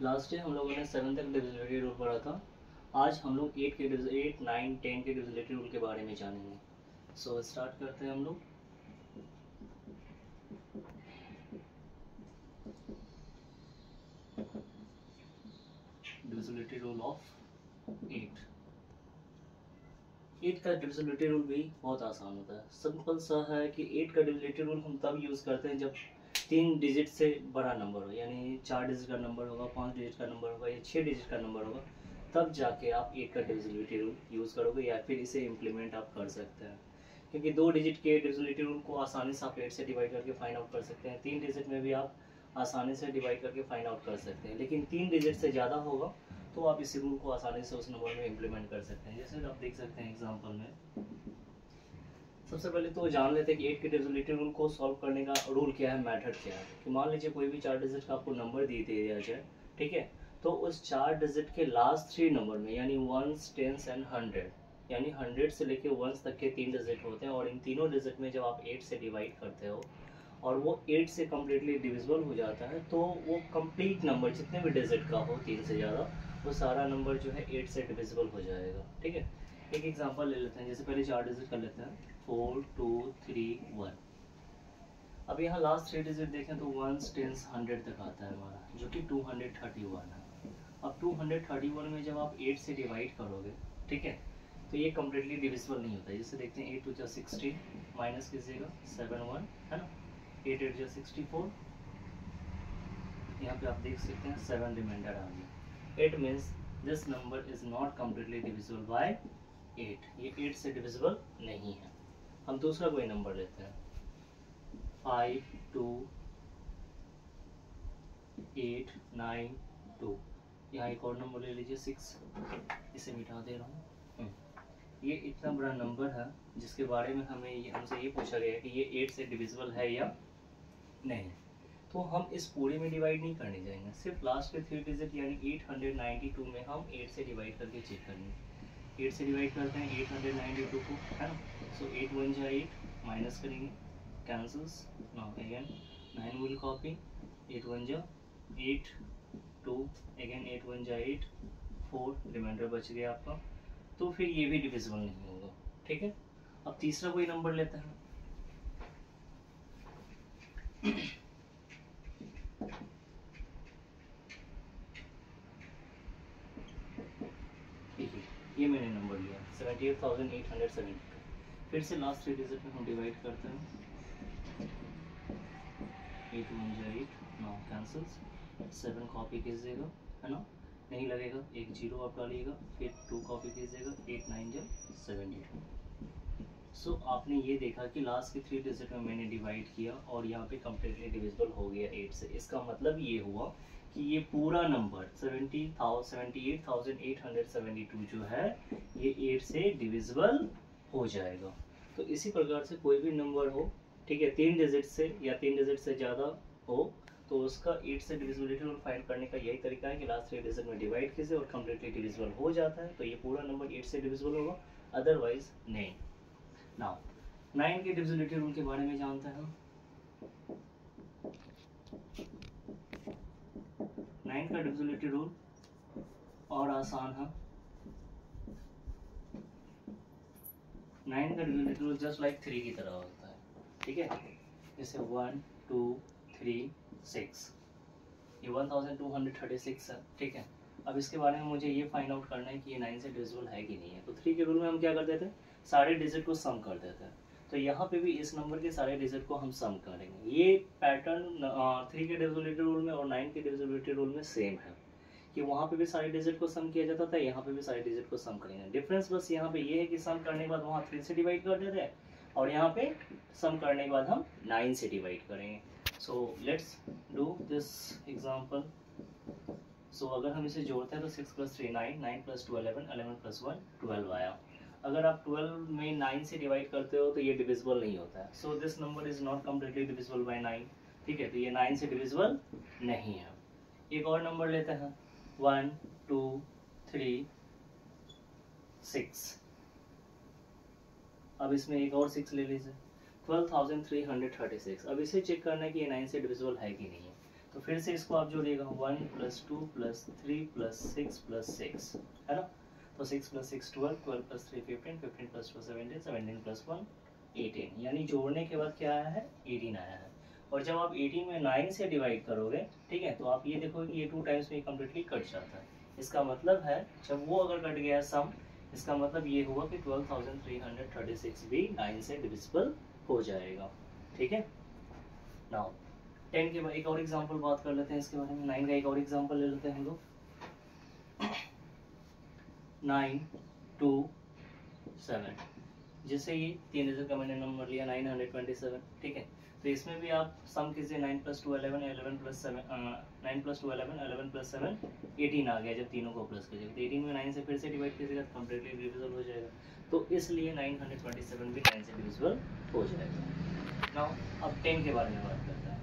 Last day हम लोगों ने 7 तक डिविजिबिलिटी रूल पढ़ा था। आज हम लोग 8, 9, 10 के डिविजिबिलिटी रूल के बारे में जानेंगे। सो स्टार्ट करते हैं हम लोग। डिविजिबिलिटी रूल ऑफ 8 का डिविजिबिलिटी रूल भी बहुत आसान होता है। सिंपल सा है कि 8 का डिविजिबिलिटी रूल हम तब यूज़ करते हैं जब 3 डिजिट से बड़ा नंबर हो, यानी 4 डिजिट का नंबर होगा, 5 डिजिट का नंबर होगा या 6 डिजिट का नंबर होगा, तब जाके आप 8 का डिविजिबिलिटी रूल यूज़ करोगे या फिर इसे इम्प्लीमेंट आप कर सकते हैं। क्योंकि 2 डिजिट के डिविजिबिलिटी रूल को आसानी से आप 8 से डिवाइड करके फाइंड आउट कर सकते हैं। 3 डिजिट में भी आप आसानी से डिवाइड करके फाइंड आउट कर सकते हैं, लेकिन 3 डिजिट से ज़्यादा होगा तो आप इसी रूल को आसानी से उस नंबर में इम्प्लीमेंट कर सकते हैं। जैसे आप देख सकते हैं एग्जांपल में, सबसे पहले तो जान लेते हैं कि 8 के डिविजिबिलिटी रूल को सॉल्व करने का रूल क्या है, मेथड क्या है। कि मान लीजिए कोई भी 4 डिजिट का आपको नंबर दे दिया जाए, ठीक है, तो उस 4 डिजिट के लास्ट 3 नंबर में, यानी 1s, 10s एंड 100, यानी 100 से लेके 1s तक के 3 डिजिट होते हैं, और इन तीनों डिजिट में जब आप 8 से डिवाइड करते हो और वो 8 से कम्प्लीटली डिविजिबल हो जाता है, तो वो कंप्लीट नंबर जितने भी डिजिट का हो 3 से ज़्यादा, वो सारा नंबर जो है 8 से डिविजिबल हो जाएगा। ठीक है, एक एग्जांपल ले लेते हैं। जैसे पहले 4 डिजिट कर लेते हैं, 4, 2, 3, 1। अब यहाँ लास्ट 3 डिजिट देखें तो 1s, 10s, 100 तक आता है हमारा, जो कि 231 है। अब 231 में जब आप 8 से डिवाइड करोगे, ठीक है, तो ये कम्प्लीटली डिविजिबल नहीं होता है। जैसे देखते हैं 8 2 16, माइनस कीजिएगा 7 1, है ना, 8 8 64, यहाँ पे आप देख सकते हैं 7 रिमाइंडर आ गया। It means this number is not completely divisible by 8, ये 8 से डिविजिबल नहीं है। हम दूसरा कोई नंबर लेते हैं, 5 2 8 9 2। यहाँ एक और नंबर ले लीजिए 6, इसे मिटा दे रहा हूँ। ये इतना बड़ा नंबर है जिसके बारे में हमसे ये पूछा गया है कि ये 8 से डिविजिबल है या नहीं। तो हम इस पूरे में डिवाइड नहीं करने जाएंगे, सिर्फ लास्ट के 3 डिजिट यानी 892 में हम 8 से डिवाइड करके चेक करेंगे। 8 से डिवाइड करते हैं 892 को, है ना। सो 8 1 जा 8, माइनस करेंगे, cancels, now again 9 will copy, 8 1 जा 8, 2 अगेन 8 1 जा 8, 4 रिमाइंडर बच गया आपका। तो फिर ये भी डिविजिबल नहीं होगा। ठीक है, अब तीसरा कोई नंबर लेते हैं। ये मैंने नंबर लिया 78,870। फिर से लास्ट 3 डिजिट में हम डिवाइड करते हैं, 8 1 जा 8, नाउ कैंसल्स, 7 कॉपी कीजिएगा, है ना, नहीं लगेगा, एक 0 आप डालिएगा, फिर 2 कॉपी कीजिएगा, 8 9 जा 72। सो आपने ये देखा कि लास्ट के 3 डिजिट में मैंने डिवाइड किया और यहाँ पे कम्प्लीटली डिविजिबल हो गया 8 से। इसका मतलब ये हुआ कि ये पूरा नंबर 78,872 जो है ये 8 से डिविजिबल हो जाएगा। तो इसी प्रकार से कोई भी नंबर हो, ठीक है, 3 डिजिट से या 3 डिजिट से ज़्यादा हो, तो उसका 8 से डिविजिबिलिटी रूल फाइंड करने का यही तरीका है कि लास्ट 3 डिजिट में डिवाइड कीजिए और कम्प्लीटली डिविजिबल हो जाता है तो ये पूरा नंबर 8 से डिविजिबल होगा, अदरवाइज नहीं। नाउ 9 के डिविजिबिलिटी रूल के बारे में जानते हैं हम। 9 का डिविजिबिलिटी रूल और आसान है। 9 का डिविजिबिलिटी रूल जस्ट लाइक 3 की तरह होता है। ठीक है, जैसे 1 2 3 6, ये 1236 है। ठीक है, अब इसके बारे में मुझे ये फाइंड आउट करना है कि ये 9 से डिविजिबल है कि नहीं है। तो 3 के रूल में हम क्या करते थे, सारे डिजिट को सम कर देते हैं। तो यहाँ पे भी इस नंबर के सारे डिजिट को हम सम करेंगे। ये पैटर्न 3 के डिविजिबिलिटी रूल में और 9 के डिविजिबिलिटी रूल में सेम है कि वहाँ पे भी सारे डिजिट को सम किया जाता था, यहाँ पे भी सारे डिजिट को सम करेंगे। डिफरेंस बस यहाँ पे ये है कि सम करने के बाद वहाँ 3 से डिवाइड कर देते हैं और यहाँ पे सम करने के बाद हम 9 से डिवाइड करेंगे। So let's do this example. So अगर हम इसे जोड़ते हैं तो 6 + 3 9, 9 + 2 11, 11 + 1 12 आया। अगर आप 12 में 9 से डिवाइड करते हो तो ये डिविजिबल नहीं होता है। So this number is not completely divisible by 9। ठीक है, तो ये 9 से डिविजिबल नहीं है। एक और नंबर लेते हैं, 1 2 3 6। अब इसमें एक और 6 ले लीजिए, 12,336। अब इसे चेक करना है कि ये 9 से डिविजिबल है कि नहीं है। तो फिर से इसको आप जोड़िएगा 1 + 2 + 3 + 6 + 6, है ना। तो 6 + 6 12, 12 + 3 15, 15 + 2 17, 17 + 1 18, यानी जोड़ने के बाद क्या आया है 18 आया है। और जब आप 18 में 9 से डिवाइड करोगे, ठीक है, तो आप ये देखोगे कि ये 2 टाइम्स में कम्प्लीटली कट जाता है। इसका मतलब है जब वो अगर कट गया सम, इसका मतलब ये हुआ कि 12,336 भी 9 से डिविजिबल हो जाएगा। ठीक है। नाउ 10 के बाद एक और एग्जांपल बात कर लेते हैं इसके बारे में। 9 का एक और एग्जांपल ले लेते हैं हम लोग। 9 2 7, जिससे ये 3 डिजिट का मैंने नंबर लिया 927। ठीक है, तो इसमें भी आप सम कीजिए 9 + 2 11, 11 + 7 9 + 2 11, 11 + 7 18 आ गया। जब तीनों को प्लस कीजिएगा तो 18 में 9 से फिर से डिवाइड कीजिएगा तो कम्प्लीटली डिविजिबल हो जाएगा। तो इसलिए 927 भी 9 से डिविजिबल हो जाएगा। नाउ अब 10 के बारे में बात करते हैं।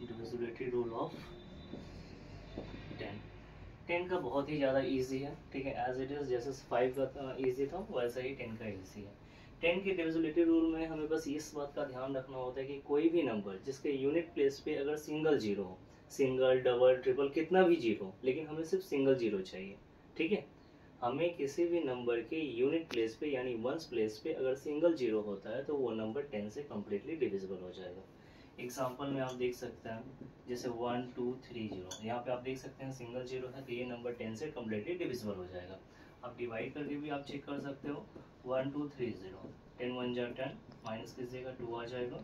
Divisibility rule of 10। 10 का बहुत ही ज़्यादा इजी है। ठीक है, एज इट इज़ जैसे 5 का इजी था वैसा ही 10 का इजी है। 10 के डिविजिबिलिटी रूल में हमें बस इस बात का ध्यान रखना होता है कि कोई भी नंबर जिसके यूनिट प्लेस पे अगर सिंगल जीरो हो, सिंगल डबल ट्रिपल कितना भी जीरो, लेकिन हमें सिर्फ सिंगल जीरो चाहिए। ठीक है, हमें किसी भी नंबर के यूनिट प्लेस पे यानी वंस प्लेस पे अगर सिंगल जीरो होता है तो वो नंबर 10 से कम्प्लीटली डिविजिबल हो जाएगा। एग्जाम्पल में आप देख सकते हैं जैसे 1 2 3 0, यहाँ पे आप देख सकते हैं सिंगल जीरो है तो ये नंबर 10 से कम्प्लीटली डिविजिबल हो जाएगा। आप डिवाइड करके भी आप चेक कर सकते हो। 1 2 3 0, 10 1 जा 10, माइनस कीजिएगा 2 आ जाएगा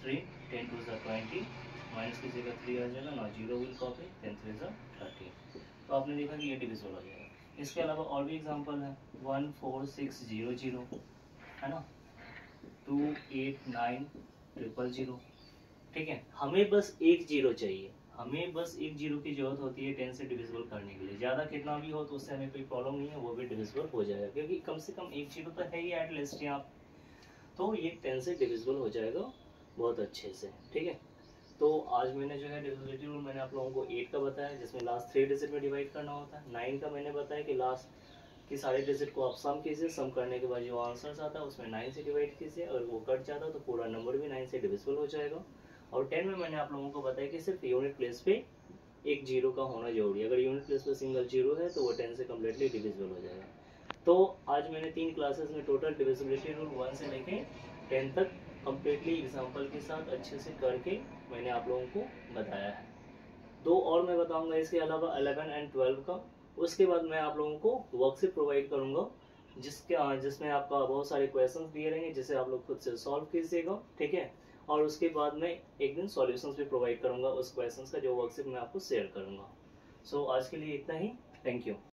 3, 10 2 जा 20, माइनस कीजिएगा 3 आ जाएगा, ना जीरो विल कॉपी, 10 3 जा 30। तो आपने देखा कि ये डिविजिबल हो जाएगा। इसके अलावा और भी एग्जाम्पल है 1 4 6 0 0, है ना, 2 8 9 0 0। ठीक है, हमें बस एक जीरो चाहिए, हमें बस एक जीरो की जरूरत होती है 10 से डिविजिबल करने के लिए। ज़्यादा कितना भी हो तो उससे हमें कोई प्रॉब्लम नहीं है, वो भी डिविजिबल हो जाएगा क्योंकि कम से कम एक जीरो तो है ही एटलीस्ट यहाँ। तो ये 10 से डिविजिबल हो जाएगा बहुत अच्छे से। ठीक है, तो आज मैंने जो है डिविजिबिलिटी रूल मैंने आप लोगों को 8 का बताया जिसमें लास्ट 3 डिजिट में डिवाइड करना होता है। 9 का मैंने बताया कि लास्ट कि सारे डिजिट को आप सम कीजिए, सम करने के बाद जो आंसर आता है उसमें 9 से डिवाइड कीजिए, अगर वो कट जाता है तो पूरा नंबर भी 9 से डिविजिबल हो जाएगा। और 10 में मैंने आप लोगों को बताया कि सिर्फ यूनिट प्लेस पे एक जीरो का होना जरूरी है। अगर यूनिट प्लेस पे सिंगल जीरो है तो वो 10 से कम्प्लीटली डिविजिबल हो जाएगा। तो आज मैंने 3 क्लासेस में टोटल डिविजिबिलिटी रूल 1 से लेके 10 तक कम्प्लीटली एग्जाम्पल के साथ अच्छे से करके मैंने आप लोगों को बताया है। 2 और मैं बताऊंगा इसके अलावा 11 एंड 12 का। उसके बाद मैं आप लोगों को वर्कशीट प्रोवाइड करूंगा जिसमें आपका बहुत सारे क्वेश्चंस दिए रहेंगे जिसे आप लोग खुद से सॉल्व कीजिएगा। ठीक है, और उसके बाद मैं एक दिन सॉल्यूशंस भी प्रोवाइड करूंगा उस क्वेश्चंस का जो वर्कशीट मैं आपको शेयर करूंगा। सो आज के लिए इतना ही। Thank you.